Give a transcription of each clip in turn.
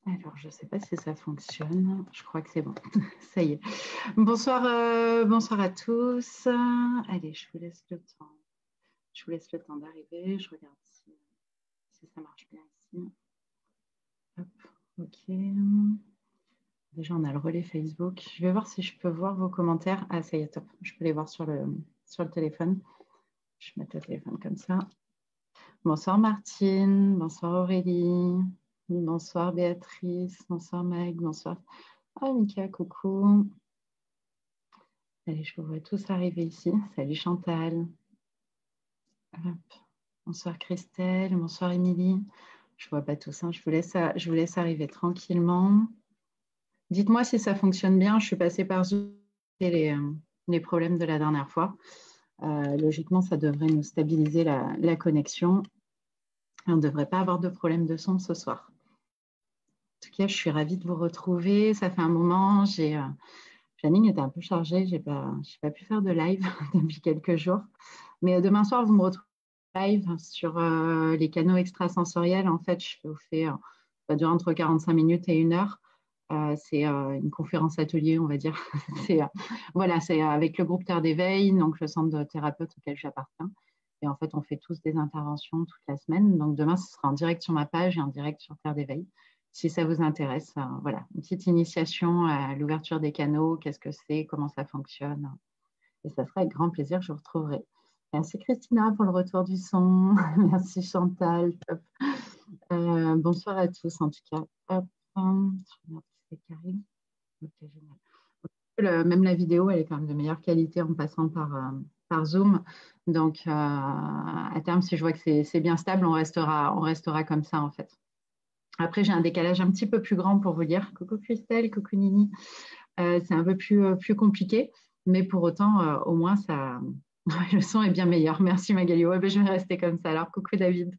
Alors, je ne sais pas si ça fonctionne. Je crois que c'est bon. Ça y est. Bonsoir, bonsoir à tous. Allez, je vous laisse le temps. Je vous laisse le temps d'arriver. Je regarde si ça marche bien ici. Hop, OK. Déjà, on a le relais Facebook. Je vais voir si je peux voir vos commentaires. Ah, ça y est, top. Je peux les voir sur le téléphone. Je vais mettre le téléphone comme ça. Bonsoir Martine. Bonsoir Aurélie. Bonsoir Béatrice. Bonsoir Meg. Bonsoir. Ah, Mika, coucou. Allez, je vous vois tous arriver ici. Salut Chantal. Hop. Bonsoir Christelle. Bonsoir Émilie. Je ne vois pas tous. Hein. Je vous laisse arriver tranquillement. Dites-moi si ça fonctionne bien. Je suis passée par Zoom et les problèmes de la dernière fois. Logiquement, ça devrait nous stabiliser la connexion. On ne devrait pas avoir de problème de son ce soir. En tout cas, je suis ravie de vous retrouver. Ça fait un moment. La ligne était un peu chargée. Je n'ai pas pu faire de live depuis quelques jours. Mais demain soir, vous me retrouvez live sur les canaux extrasensoriels. En fait, je vous fais, ça dure entre 45 minutes et 1 heure. C'est une conférence atelier, on va dire. Voilà, c'est avec le groupe Terre d'éveil, donc le centre de thérapeute auquel j'appartiens. Et en fait, on fait tous des interventions toute la semaine. Donc demain, ce sera en direct sur ma page et en direct sur Terre d'éveil. Si ça vous intéresse, voilà, une petite initiation à l'ouverture des canaux, qu'est-ce que c'est, comment ça fonctionne. Et ça sera avec grand plaisir que je vous retrouverai. Merci Christina pour le retour du son. Merci Chantal. Bonsoir à tous en tout cas. Hop, je regarde si c'est carré. Okay, génial. Même la vidéo, elle est quand même de meilleure qualité en passant par Zoom. Donc, à terme, si je vois que c'est bien stable, on restera comme ça en fait. Après, j'ai un décalage un petit peu plus grand pour vous dire. Coucou Christelle, coucou Nini. C'est un peu plus compliqué, mais pour autant, au moins, le son est bien meilleur. Merci Magali. Ouais, ben, je vais rester comme ça. Alors, coucou David.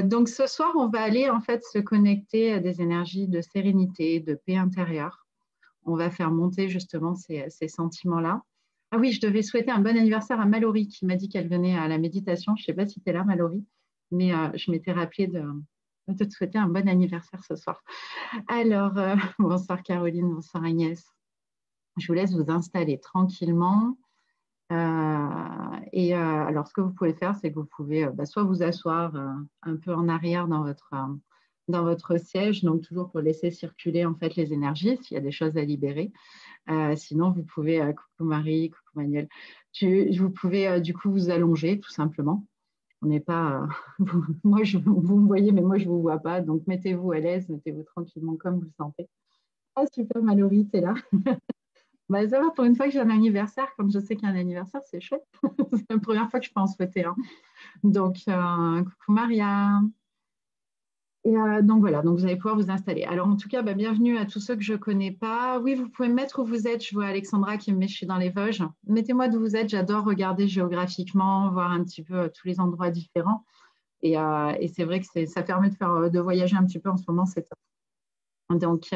Donc, ce soir, on va aller en fait se connecter à des énergies de sérénité, de paix intérieure. On va faire monter justement ces sentiments-là. Ah oui, je devais souhaiter un bon anniversaire à Mallory qui m'a dit qu'elle venait à la méditation. Je ne sais pas si tu es là, Mallory, mais je m'étais rappelé de te souhaiter un bon anniversaire ce soir. Alors, bonsoir Caroline, bonsoir Agnès. Je vous laisse vous installer tranquillement. Alors, ce que vous pouvez faire, c'est que vous pouvez soit vous asseoir un peu en arrière dans votre siège, donc toujours pour laisser circuler en fait les énergies, s'il y a des choses à libérer. Sinon, vous pouvez, coucou Marie, coucou Manuel, vous pouvez du coup vous allonger tout simplement. On n'est pas, vous me voyez, mais moi je ne vous vois pas, donc mettez-vous à l'aise, mettez-vous tranquillement comme vous le sentez. Ah super, Mallory, t'es là. Bah, ça va, pour une fois que j'ai un anniversaire, comme je sais qu'il y a un anniversaire, c'est chouette. C'est la première fois que je peux en souhaiter un. Donc, coucou Maria. Et donc voilà, donc vous allez pouvoir vous installer. Alors en tout cas, bienvenue à tous ceux que je ne connais pas. Oui, vous pouvez me mettre où vous êtes. Je vois Alexandra qui me met, je suis dans les Vosges. Mettez-moi d'où vous êtes. J'adore regarder géographiquement, voir un petit peu tous les endroits différents. Et c'est vrai que ça permet de voyager un petit peu en ce moment, c'est top. Donc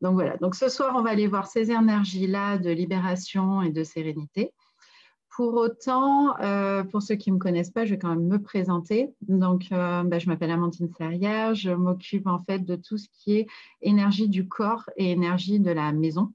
voilà. Donc ce soir, on va aller voir ces énergies-là de libération et de sérénité. Pour autant, pour ceux qui ne me connaissent pas, je vais quand même me présenter. Donc, je m'appelle Amandine Serrière. Je m'occupe en fait de tout ce qui est énergie du corps et énergie de la maison.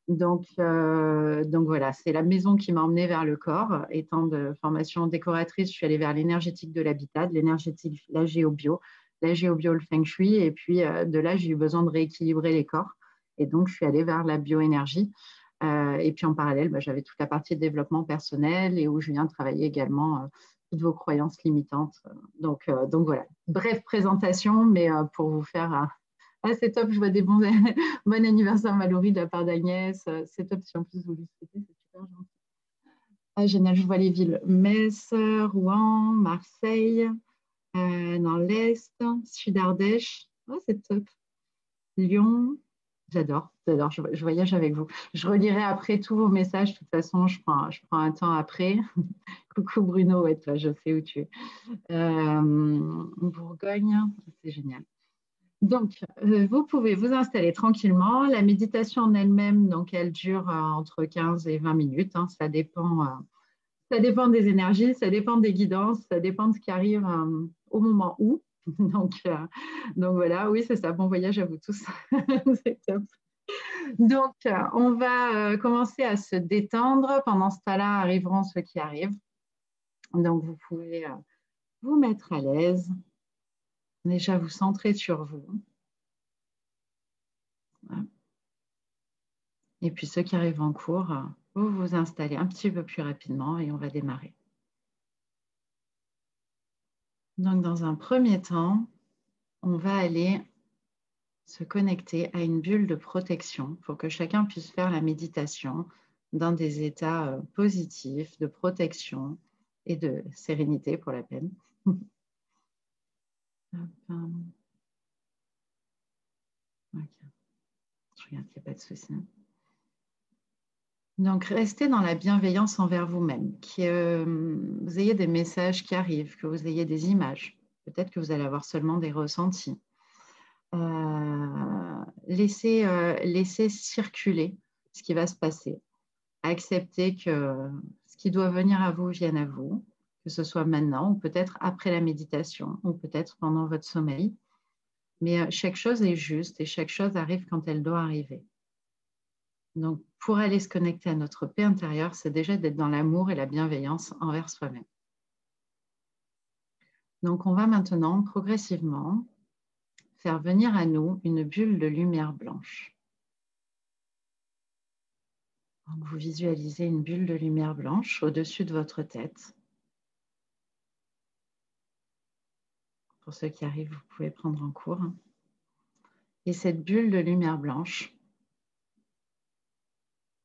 Donc voilà, c'est la maison qui m'a emmenée vers le corps. Étant de formation décoratrice, je suis allée vers l'énergétique de l'habitat, de l'énergétique, la géobio, le feng shui. Et puis de là, j'ai eu besoin de rééquilibrer les corps. Et donc, je suis allée vers la bioénergie. Et puis en parallèle, j'avais toute la partie de développement personnel et où je viens de travailler également toutes vos croyances limitantes. Donc voilà, brève présentation, mais pour vous faire... Ah, c'est top, je vois des bon anniversaire Mallory de la part d'Agnès. C'est top si en plus vous le souhaitez, c'est super gentil. Ah, génial, je vois les villes Metz, Rouen, Marseille, dans l'Est, Sud Ardèche. Oh, c'est top. Lyon. J'adore, je voyage avec vous. Je relirai après tous vos messages. De toute façon, je prends un temps après. Coucou Bruno, ouais, toi, je sais où tu es. Bourgogne, c'est génial. Donc, vous pouvez vous installer tranquillement. La méditation en elle-même, donc, elle dure entre 15 et 20 minutes. Hein. Ça dépend des énergies, ça dépend des guidances, ça dépend de ce qui arrive au moment où. Donc, donc voilà, oui, c'est ça. Bon voyage à vous tous. C'est top. Donc, on va commencer à se détendre. Pendant ce temps-là, arriveront ceux qui arrivent. Donc, vous pouvez vous mettre à l'aise. Déjà, vous centrer sur vous. Voilà. Et puis, ceux qui arrivent en cours, vous vous installez un petit peu plus rapidement et on va démarrer. Donc, dans un premier temps, on va aller se connecter à une bulle de protection pour que chacun puisse faire la méditation dans des états positifs de protection et de sérénité pour la peine. Okay. Je regarde qu'il n'y a pas de souci. Donc, restez dans la bienveillance envers vous-même, que vous ayez des messages qui arrivent, que vous ayez des images. Peut-être que vous allez avoir seulement des ressentis. Laissez circuler ce qui va se passer. Acceptez que ce qui doit venir à vous vienne à vous, que ce soit maintenant ou peut-être après la méditation ou peut-être pendant votre sommeil. Mais chaque chose est juste et chaque chose arrive quand elle doit arriver. Donc, pour aller se connecter à notre paix intérieure, c'est déjà d'être dans l'amour et la bienveillance envers soi-même. Donc, on va maintenant progressivement faire venir à nous une bulle de lumière blanche. Donc, vous visualisez une bulle de lumière blanche au-dessus de votre tête. Pour ceux qui arrivent, vous pouvez prendre en cours. Et cette bulle de lumière blanche,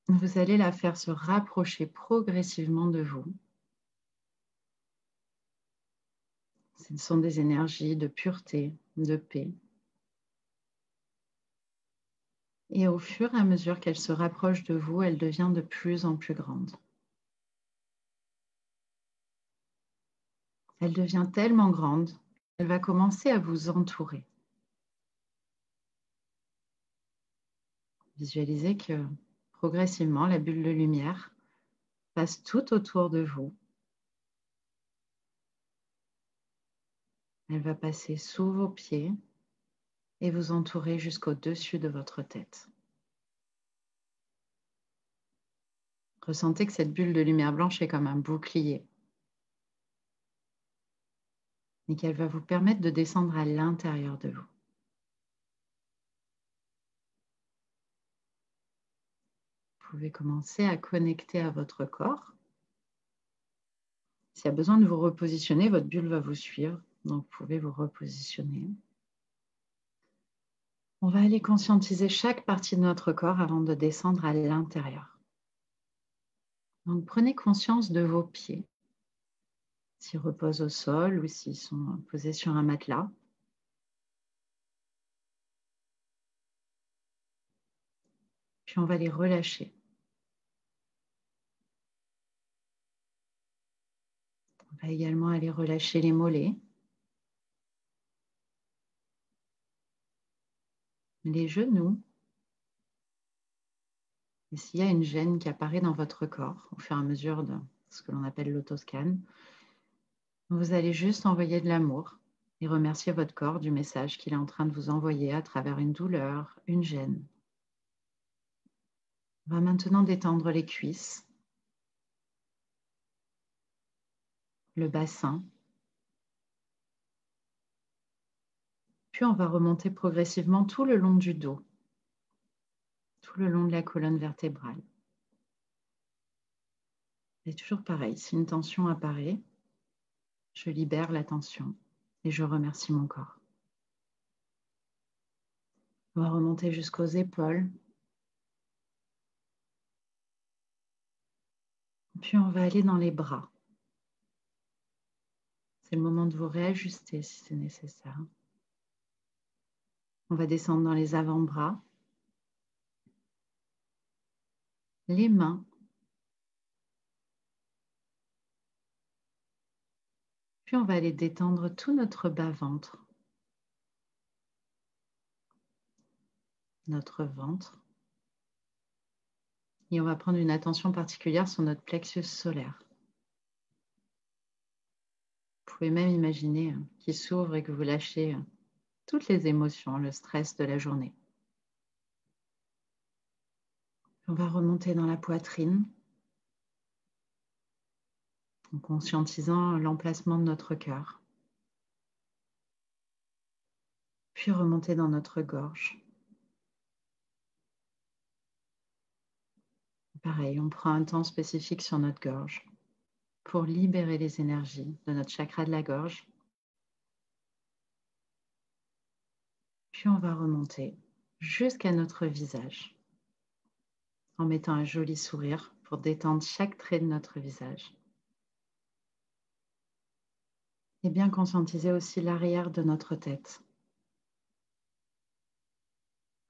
vous allez la faire se rapprocher progressivement de vous. Ce sont des énergies de pureté, de paix. Et au fur et à mesure qu'elle se rapproche de vous, elle devient de plus en plus grande. Elle devient tellement grande qu'elle va commencer à vous entourer. Visualisez que progressivement, la bulle de lumière passe tout autour de vous. Elle va passer sous vos pieds et vous entourer jusqu'au-dessus de votre tête. Ressentez que cette bulle de lumière blanche est comme un bouclier et qu'elle va vous permettre de descendre à l'intérieur de vous. Vous pouvez commencer à connecter à votre corps. S'il y a besoin de vous repositionner, votre bulle va vous suivre, donc vous pouvez vous repositionner. On va aller conscientiser chaque partie de notre corps avant de descendre à l'intérieur. Donc prenez conscience de vos pieds, s'ils reposent au sol ou s'ils sont posés sur un matelas. Puis on va les relâcher. On va également aller relâcher les mollets, les genoux. Et s'il y a une gêne qui apparaît dans votre corps au fur et à mesure de ce que l'on appelle l'autoscan, vous allez juste envoyer de l'amour et remercier votre corps du message qu'il est en train de vous envoyer à travers une douleur, une gêne. On va maintenant détendre les cuisses, le bassin. Puis on va remonter progressivement tout le long du dos, tout le long de la colonne vertébrale. Et toujours pareil, si une tension apparaît, je libère la tension et je remercie mon corps. On va remonter jusqu'aux épaules. Puis on va aller dans les bras. C'est le moment de vous réajuster si c'est nécessaire. On va descendre dans les avant-bras, les mains, puis on va aller détendre tout notre bas-ventre, notre ventre. Et on va prendre une attention particulière sur notre plexus solaire. Vous pouvez même imaginer qu'il s'ouvre et que vous lâchez toutes les émotions, le stress de la journée. On va remonter dans la poitrine en conscientisant l'emplacement de notre cœur. Puis remonter dans notre gorge. Pareil, on prend un temps spécifique sur notre gorge pour libérer les énergies de notre chakra de la gorge. Puis on va remonter jusqu'à notre visage en mettant un joli sourire pour détendre chaque trait de notre visage. Et bien conscientiser aussi l'arrière de notre tête,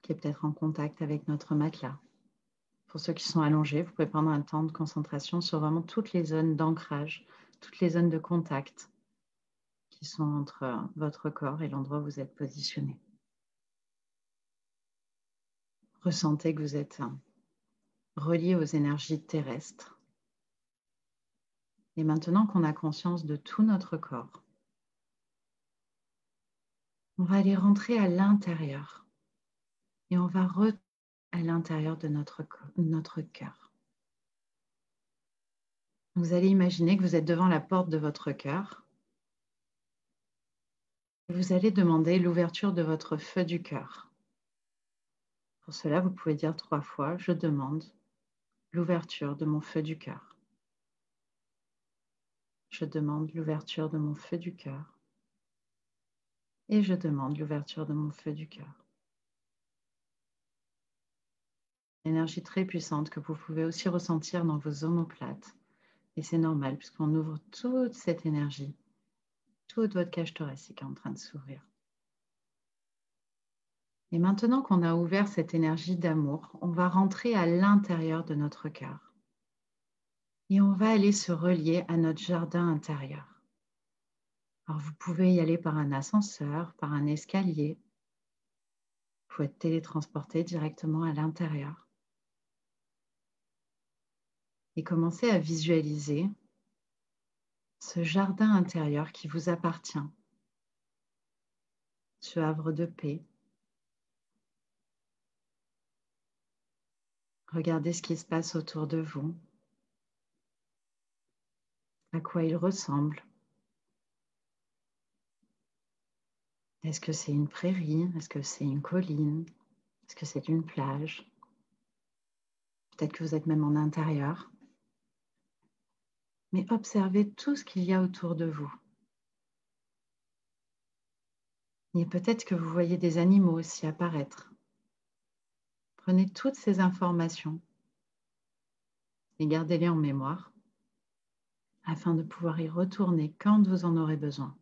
qui est peut-être en contact avec notre matelas. Pour ceux qui sont allongés, vous pouvez prendre un temps de concentration sur vraiment toutes les zones d'ancrage, toutes les zones de contact qui sont entre votre corps et l'endroit où vous êtes positionné. Ressentez que vous êtes relié aux énergies terrestres. Et maintenant qu'on a conscience de tout notre corps, on va aller rentrer à l'intérieur et on va retourner à l'intérieur de notre cœur. Vous allez imaginer que vous êtes devant la porte de votre cœur. Vous allez demander l'ouverture de votre feu du cœur. Pour cela, vous pouvez dire 3 fois, je demande l'ouverture de mon feu du cœur. Je demande l'ouverture de mon feu du cœur. Et je demande l'ouverture de mon feu du cœur. Énergie très puissante que vous pouvez aussi ressentir dans vos omoplates. Et c'est normal puisqu'on ouvre toute cette énergie. Toute votre cage thoracique est en train de s'ouvrir. Et maintenant qu'on a ouvert cette énergie d'amour, on va rentrer à l'intérieur de notre cœur. Et on va aller se relier à notre jardin intérieur. Alors vous pouvez y aller par un ascenseur, par un escalier. Vous pouvez être télétransporté directement à l'intérieur. Et commencez à visualiser ce jardin intérieur qui vous appartient, ce havre de paix. Regardez ce qui se passe autour de vous, à quoi il ressemble. Est-ce que c'est une prairie? Est-ce que c'est une colline? Est-ce que c'est une plage? Peut-être que vous êtes même en intérieur. Mais observez tout ce qu'il y a autour de vous. Et peut-être que vous voyez des animaux aussi apparaître. Prenez toutes ces informations et gardez-les en mémoire afin de pouvoir y retourner quand vous en aurez besoin.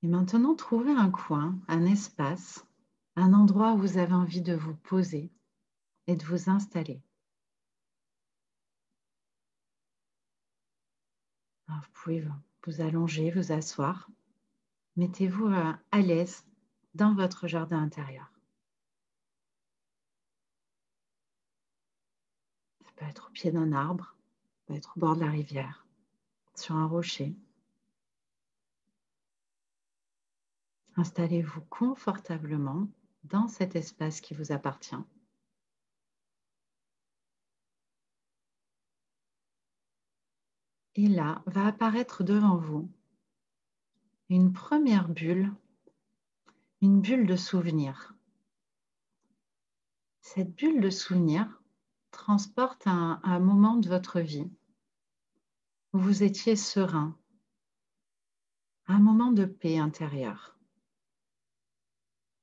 Et maintenant, trouvez un coin, un espace, un endroit où vous avez envie de vous poser et de vous installer. Alors, vous pouvez vous allonger, vous asseoir. Mettez-vous à l'aise dans votre jardin intérieur. Ça peut être au pied d'un arbre, ça peut être au bord de la rivière, sur un rocher. Installez-vous confortablement dans cet espace qui vous appartient. Et là, va apparaître devant vous une première bulle, une bulle de souvenir. Cette bulle de souvenir transporte un moment de votre vie où vous étiez serein, un moment de paix intérieure.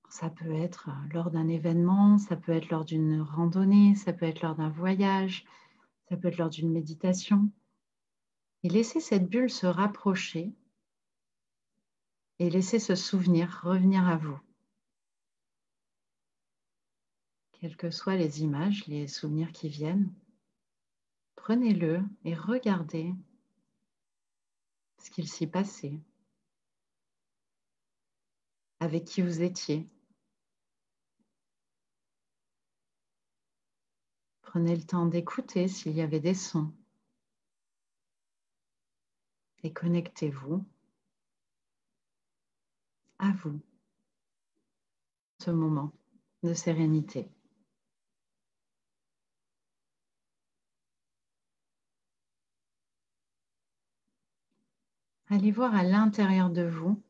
Ça peut être lors d'un événement, ça peut être lors d'une randonnée, ça peut être lors d'un voyage, ça peut être lors d'une méditation. Et laissez cette bulle se rapprocher et laissez ce souvenir revenir à vous. Quelles que soient les images, les souvenirs qui viennent, prenez-le et regardez ce qu'il s'y passait, avec qui vous étiez. Prenez le temps d'écouter s'il y avait des sons. et connectez-vous à vous, ce moment de sérénité. Allez voir à l'intérieur de vous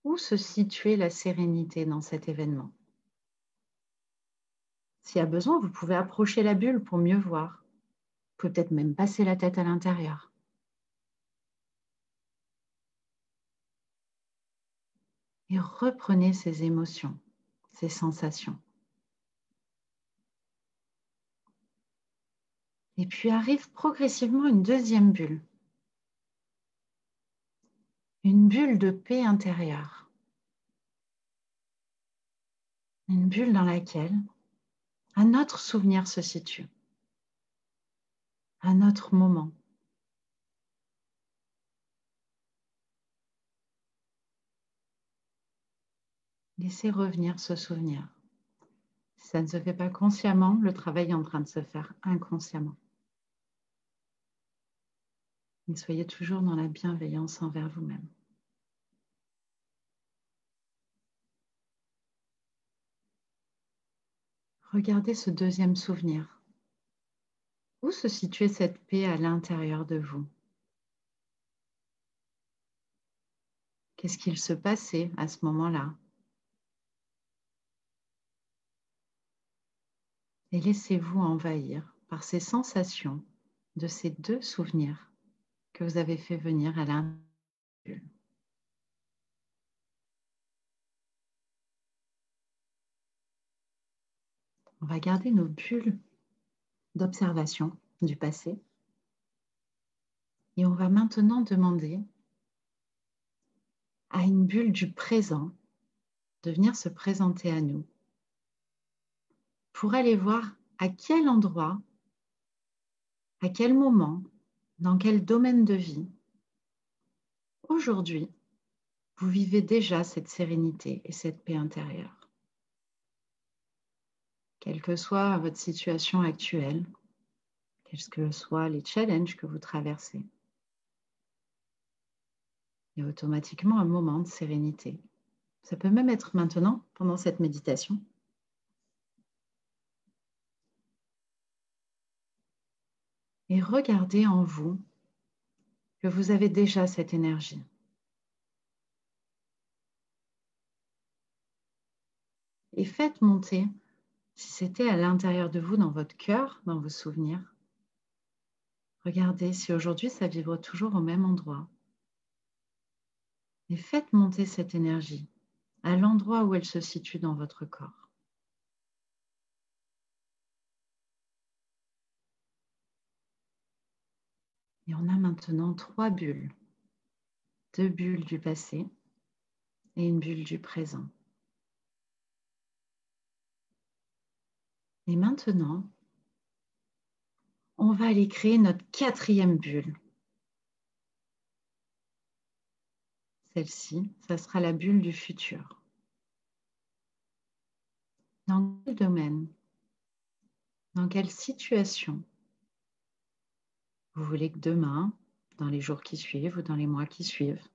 où se situe la sérénité dans cet événement. S'il y a besoin, vous pouvez approcher la bulle pour mieux voir. Vous pouvez peut-être même passer la tête à l'intérieur. Et reprenez ces émotions, ces sensations. Et puis arrive progressivement une deuxième bulle. Une bulle de paix intérieure. Une bulle dans laquelle un autre souvenir se situe. Un autre moment. Laissez revenir ce souvenir. Si ça ne se fait pas consciemment, le travail est en train de se faire inconsciemment. Mais soyez toujours dans la bienveillance envers vous-même. Regardez ce deuxième souvenir. Où se situait cette paix à l'intérieur de vous? Qu'est-ce qu'il se passait à ce moment-là? Et laissez-vous envahir par ces sensations de ces deux souvenirs que vous avez fait venir à l'intérieur. On va garder nos bulles d'observation du passé et on va maintenant demander à une bulle du présent de venir se présenter à nous pour aller voir à quel endroit, à quel moment, dans quel domaine de vie, aujourd'hui, vous vivez déjà cette sérénité et cette paix intérieure. Quelle que soit votre situation actuelle, quels que soient les challenges que vous traversez, il y a automatiquement un moment de sérénité. Ça peut même être maintenant, pendant cette méditation. Et regardez en vous que vous avez déjà cette énergie. Et faites monter, si c'était à l'intérieur de vous, dans votre cœur, dans vos souvenirs, regardez si aujourd'hui ça vibre toujours au même endroit. Et faites monter cette énergie à l'endroit où elle se situe dans votre corps. Et on a maintenant 3 bulles. 2 bulles du passé et une bulle du présent. Et maintenant, on va aller créer notre 4e bulle. Celle-ci, ça sera la bulle du futur. Dans quel domaine, dans quelle situation vous voulez que demain, dans les jours qui suivent ou dans les mois qui suivent,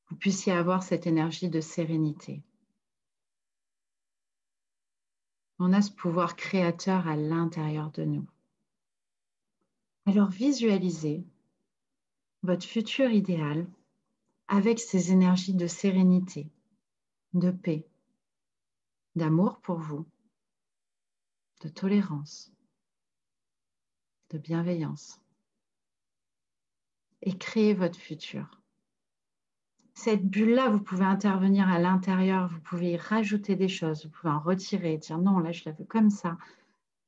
vous puissiez avoir cette énergie de sérénité. On a ce pouvoir créateur à l'intérieur de nous. Alors visualisez votre futur idéal avec ces énergies de sérénité, de paix, d'amour pour vous, de tolérance, de bienveillance. Et créez votre futur. Cette bulle-là, vous pouvez intervenir à l'intérieur, vous pouvez y rajouter des choses, vous pouvez en retirer, dire non, là je la veux comme ça.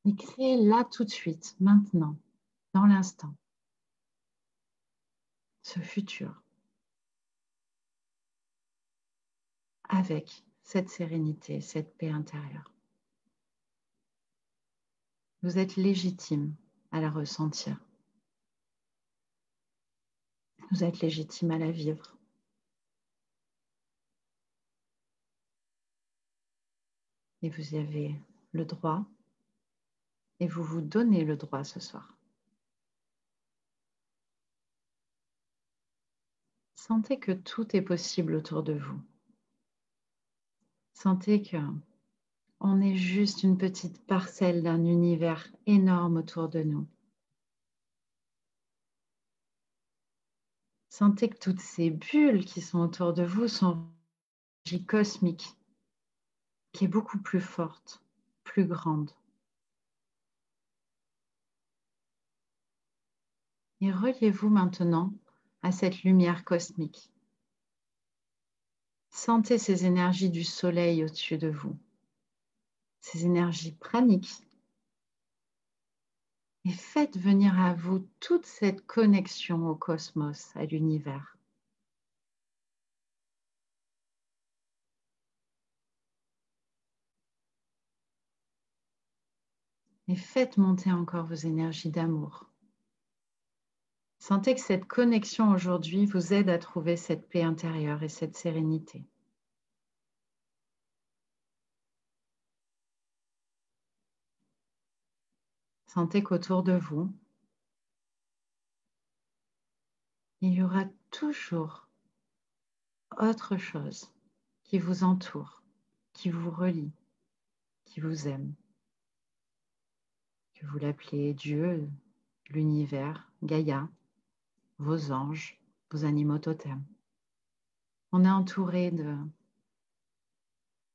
Mais créez là tout de suite, maintenant, dans l'instant, ce futur avec cette sérénité, cette paix intérieure. Vous êtes légitime à la ressentir. Vous êtes légitime à la vivre. Et vous y avez le droit et vous vous donnez le droit ce soir. Sentez que tout est possible autour de vous. Sentez que on est juste une petite parcelle d'un univers énorme autour de nous. Sentez que toutes ces bulles qui sont autour de vous sont une énergie cosmique qui est beaucoup plus forte, plus grande. Et reliez-vous maintenant à cette lumière cosmique. Sentez ces énergies du soleil au-dessus de vous, ces énergies praniques. Et faites venir à vous toute cette connexion au cosmos, à l'univers. Et faites monter encore vos énergies d'amour. Sentez que cette connexion aujourd'hui vous aide à trouver cette paix intérieure et cette sérénité. Sentez qu'autour de vous, il y aura toujours autre chose qui vous entoure, qui vous relie, qui vous aime. Que vous l'appelez Dieu, l'univers, Gaïa, vos anges, vos animaux totems. On est entouré de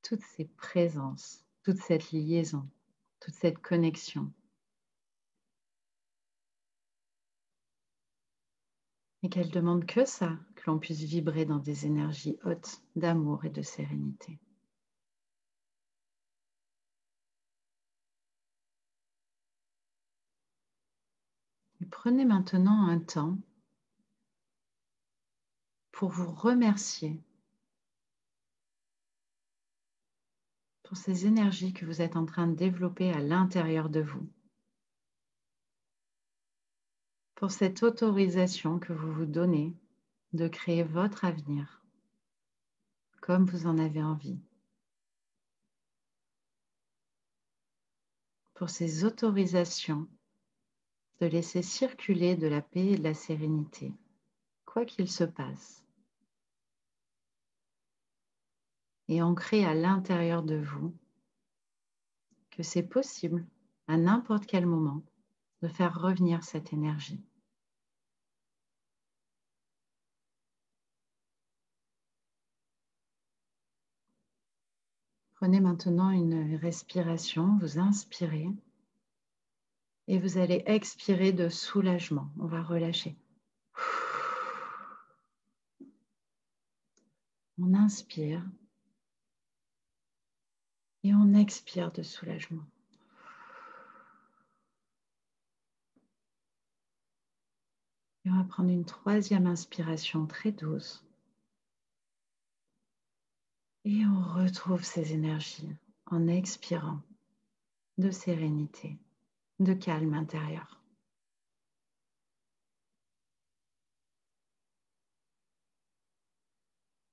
toutes ces présences, toute cette liaison, toute cette connexion. Et qu'elle demande que ça, que l'on puisse vibrer dans des énergies hautes d'amour et de sérénité. Et prenez maintenant un temps pour vous remercier pour ces énergies que vous êtes en train de développer à l'intérieur de vous. Pour cette autorisation que vous vous donnez de créer votre avenir comme vous en avez envie. Pour ces autorisations de laisser circuler de la paix et de la sérénité, quoi qu'il se passe. Et ancrer à l'intérieur de vous que c'est possible, à n'importe quel moment, de faire revenir cette énergie. Prenez maintenant une respiration, vous inspirez et vous allez expirer de soulagement. On va relâcher. On inspire et on expire de soulagement. Et on va prendre une troisième inspiration très douce. Et on retrouve ces énergies en expirant de sérénité, de calme intérieur.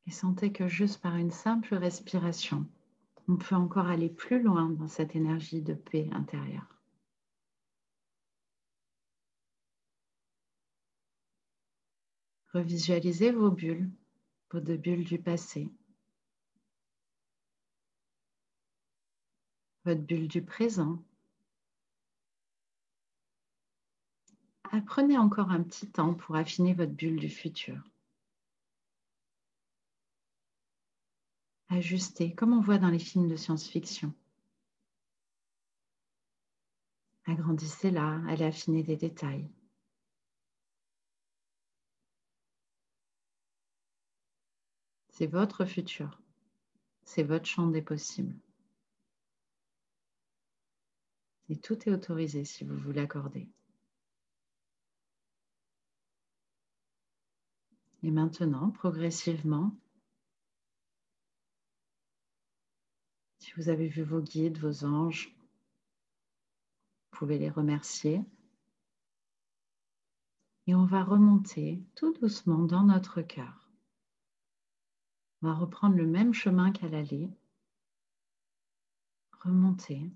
Et sentez que juste par une simple respiration, on peut encore aller plus loin dans cette énergie de paix intérieure. Revisualisez vos bulles, vos deux bulles du passé, votre bulle du présent. Prenez encore un petit temps pour affiner votre bulle du futur. Ajustez, comme on voit dans les films de science-fiction. Agrandissez-la, allez affiner des détails. C'est votre futur. C'est votre champ des possibles. Et tout est autorisé si vous vous l'accordez. Et maintenant, progressivement, si vous avez vu vos guides, vos anges, vous pouvez les remercier. Et on va remonter tout doucement dans notre cœur. On va reprendre le même chemin qu'à l'aller. Remonter.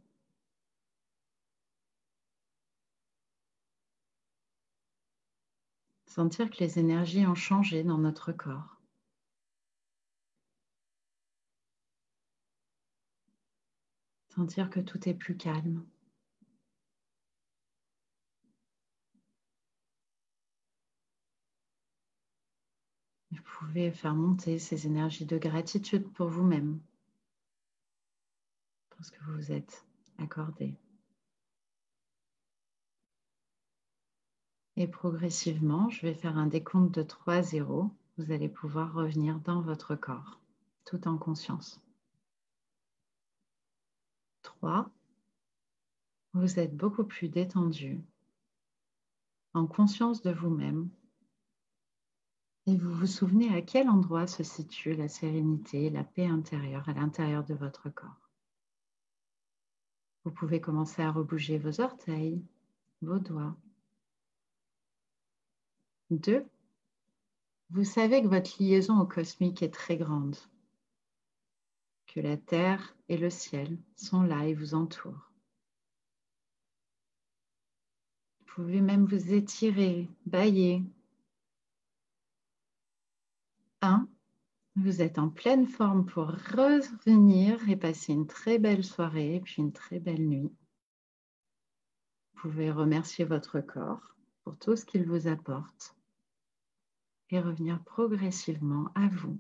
Sentir que les énergies ont changé dans notre corps. Sentir que tout est plus calme. Vous pouvez faire monter ces énergies de gratitude pour vous-même, pour ce que vous vous êtes accordé. Et progressivement, je vais faire un décompte de 3 à 0. Vous allez pouvoir revenir dans votre corps, tout en conscience. 3. Vous êtes beaucoup plus détendu, en conscience de vous-même. Et vous vous souvenez à quel endroit se situe la sérénité, la paix intérieure à l'intérieur de votre corps. Vous pouvez commencer à rebouger vos orteils, vos doigts. 2. Vous savez que votre liaison au cosmique est très grande, que la terre et le ciel sont là et vous entourent. Vous pouvez même vous étirer, bâiller. 1. Vous êtes en pleine forme pour revenir et passer une très belle soirée, puis une très belle nuit. Vous pouvez remercier votre corps pour tout ce qu'il vous apporte et revenir progressivement à vous.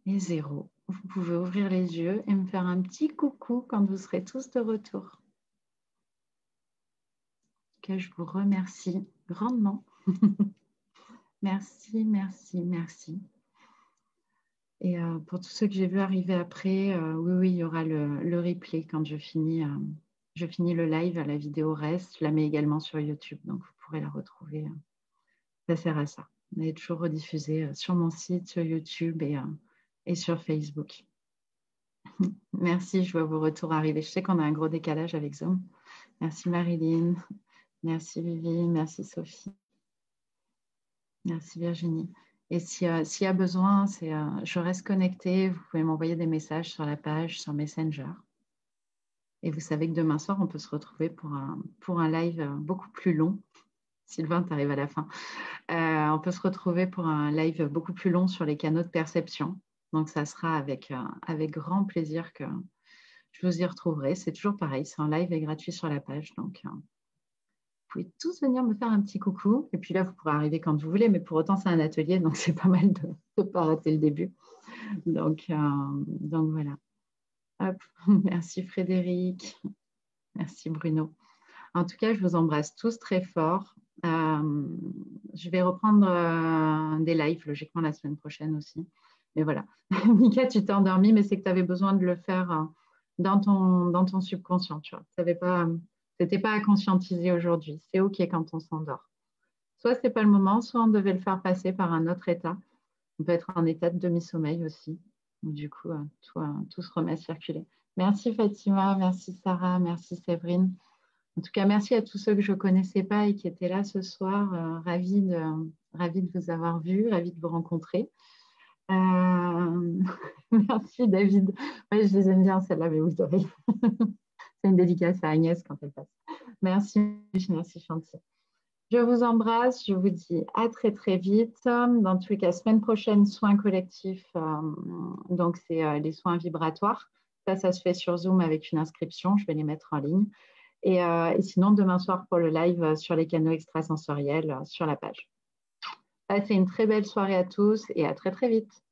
Et 0. Vous pouvez ouvrir les yeux et me faire un petit coucou quand vous serez tous de retour. Que je vous remercie grandement. Merci, merci, merci. Et pour tous ceux que j'ai vus arriver après, oui, il y aura le replay quand je finis le live, la vidéo reste. Je la mets également sur YouTube, donc vous pourrez la retrouver. Ça sert à ça. Elle est toujours rediffusée sur mon site, sur YouTube et sur Facebook. Merci, je vois vos retours arriver. Je sais qu'on a un gros décalage avec Zoom. Merci Marilyn, merci Vivi, merci Sophie, merci Virginie. Et s'il y a besoin, je reste connectée. Vous pouvez m'envoyer des messages sur la page, sur Messenger. Et vous savez que demain soir, on peut se retrouver pour un live beaucoup plus long. Sylvain, tu arrives à la fin. On peut se retrouver pour un live beaucoup plus long sur les canaux de perception. Donc, ça sera avec grand plaisir que je vous y retrouverai. C'est toujours pareil, c'est un live et gratuit sur la page. Donc, vous pouvez tous venir me faire un petit coucou. Et puis là, vous pourrez arriver quand vous voulez, mais pour autant, c'est un atelier, donc c'est pas mal de ne pas rater le début. Donc voilà. Hop. Merci Frédéric. Merci Bruno. En tout cas, je vous embrasse tous très fort. Je vais reprendre des lives, logiquement, la semaine prochaine aussi. Mais voilà. Mika, tu t'es endormie, mais c'est que tu avais besoin de le faire dans ton subconscient. Tu vois. C'était pas à conscientiser aujourd'hui. C'est OK quand on s'endort. Soit ce n'est pas le moment, soit on devait le faire passer par un autre état. On peut être en état de demi-sommeil aussi. Du coup, tout se remet à circuler. Merci Fatima, merci Sarah, merci Séverine. En tout cas, merci à tous ceux que je ne connaissais pas et qui étaient là ce soir. Ravie de vous avoir vu, ravie de vous rencontrer. Merci David. Ouais, je les aime bien, celles-là, mais vous aurez. C'est une dédicace à Agnès quand elle passe. Merci, merci Chantier. Je vous embrasse, je vous dis à très très vite. Dans tous les cas, semaine prochaine, soins collectifs, donc c'est les soins vibratoires. Ça se fait sur Zoom avec une inscription, je vais les mettre en ligne. Et sinon, demain soir pour le live sur les canaux extrasensoriels sur la page. Passez une très belle soirée à tous et à très très vite.